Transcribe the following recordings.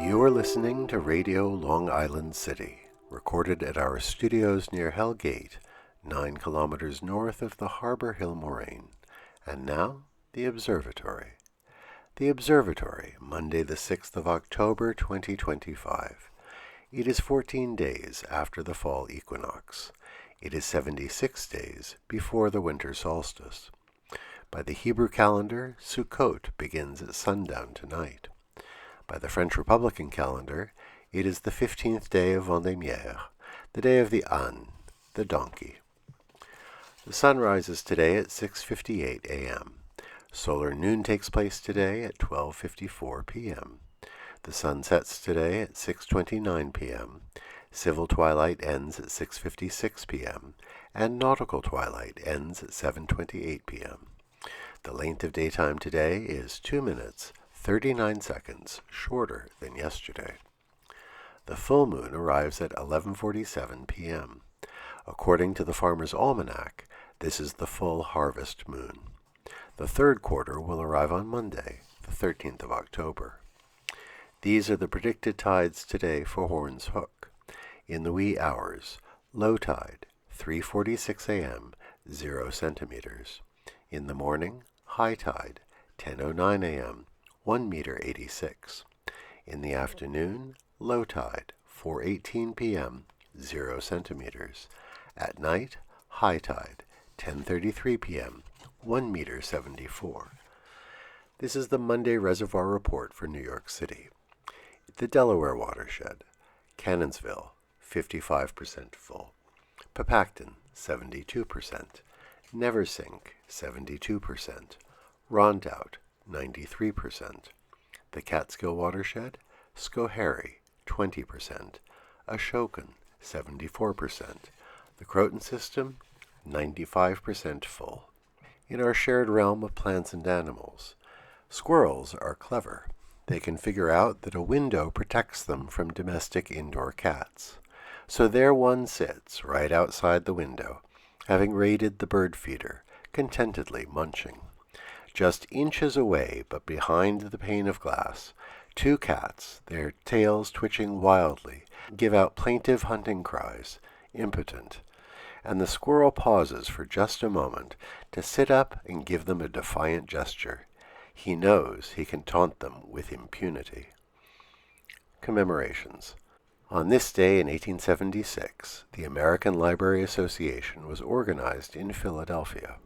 You are listening to Radio Long Island City, recorded at our studios near Hell Gate, 9 kilometers north of the Harbor Hill Moraine. And now, the Observatory. The Observatory, Monday the 6th of October, 2025. It is 14 days after the fall equinox. It is 76 days before the winter solstice. By the Hebrew calendar, Sukkot begins at sundown tonight. By the French Republican calendar, it is the 15th day of Vendémiaire, the day of the âne, the donkey. The sun rises today at 6:58 a.m. Solar noon takes place today at 12:54 p.m. The sun sets today at 6:29 p.m. Civil twilight ends at 6:56 p.m. and nautical twilight ends at 7:28 p.m. The length of daytime today is 2 minutes, 39 seconds shorter than yesterday. The full moon arrives at 11:47 p.m. According to the Farmer's Almanac, this is the full harvest moon. The third quarter will arrive on Monday, the 13th of October. These are the predicted tides today for Horns Hook. In the wee hours, low tide, 3:46 a.m., 0 centimeters. In the morning, high tide, 10:09 a.m., 1 meter 86. In the afternoon, low tide, 4:18 p.m., 0 centimeters. At night, high tide, 10:33 p.m., 1 meter 74. This is the Monday Reservoir Report for New York City. The Delaware watershed, Cannonsville, 55% full. Papacton, 72%. Neversink, 72%. Rondout, 93%. The Catskill watershed, Schoharie, 20%. Ashokan, 74%. The Croton system, 95% full. In our shared realm of plants and animals, squirrels are clever. They can figure out that a window protects them from domestic indoor cats. So there one sits, right outside the window, having raided the bird feeder, contentedly munching. Just inches away, but behind the pane of glass, 2 cats, their tails twitching wildly, give out plaintive hunting cries, impotent. And the squirrel pauses for just a moment to sit up and give them a defiant gesture. He knows he can taunt them with impunity. Commemorations. On this day in 1876, the American Library Association was organized in Philadelphia.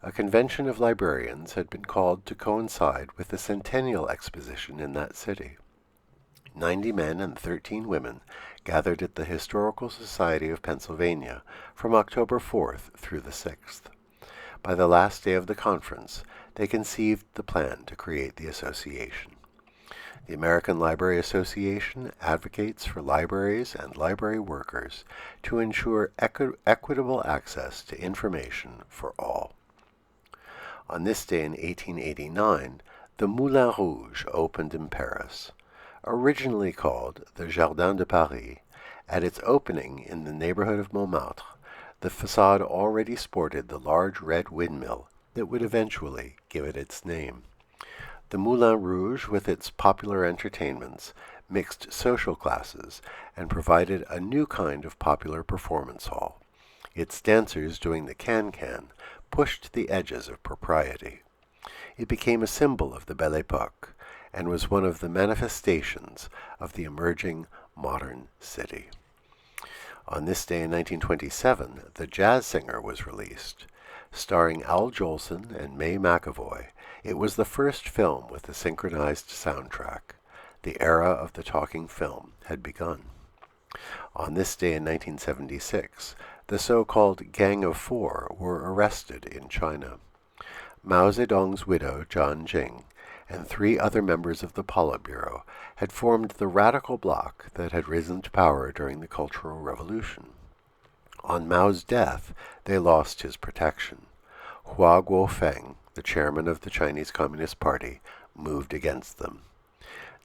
A convention of librarians had been called to coincide with the Centennial Exposition in that city. 90 men and 13 women gathered at the Historical Society of Pennsylvania from October 4th through the 6th. By the last day of the conference, they conceived the plan to create the association. The American Library Association advocates for libraries and library workers to ensure equitable access to information for all. On this day in 1889, the Moulin Rouge opened in Paris. Originally called the Jardin de Paris, at its opening in the neighborhood of Montmartre, the facade already sported the large red windmill that would eventually give it its name. The Moulin Rouge, with its popular entertainments, mixed social classes and provided a new kind of popular performance hall. Its dancers doing the can-can pushed the edges of propriety. It became a symbol of the Belle Époque and was one of the manifestations of the emerging modern city. On this day in 1927, The Jazz Singer was released. Starring Al Jolson and Mae McAvoy, it was the first film with a synchronized soundtrack. The era of the talking film had begun. On this day in 1976, the so-called Gang of Four were arrested in China. Mao Zedong's widow, Jiang Jing, and 3 other members of the Politburo had formed the radical bloc that had risen to power during the Cultural Revolution. On Mao's death, they lost his protection. Hua Guofeng, the chairman of the Chinese Communist Party, moved against them.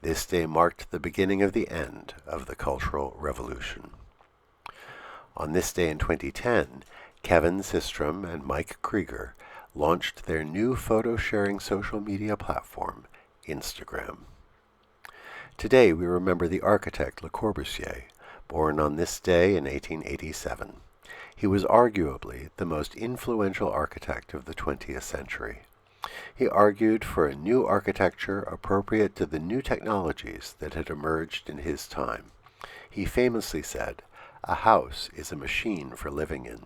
This day marked the beginning of the end of the Cultural Revolution. On this day in 2010, Kevin Systrom and Mike Krieger launched their new photo-sharing social media platform, Instagram. Today we remember the architect Le Corbusier, born on this day in 1887. He was arguably the most influential architect of the 20th century. He argued for a new architecture appropriate to the new technologies that had emerged in his time. He famously said, "A house is a machine for living in."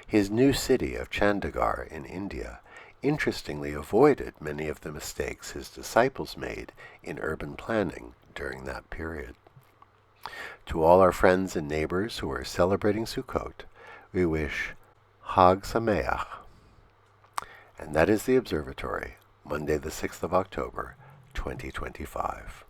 His new city of Chandigarh in India interestingly avoided many of the mistakes his disciples made in urban planning during that period. To all our friends and neighbors who are celebrating Sukkot, we wish Chag Sameach. And that is the Observatory, Monday the 6th of October, 2025.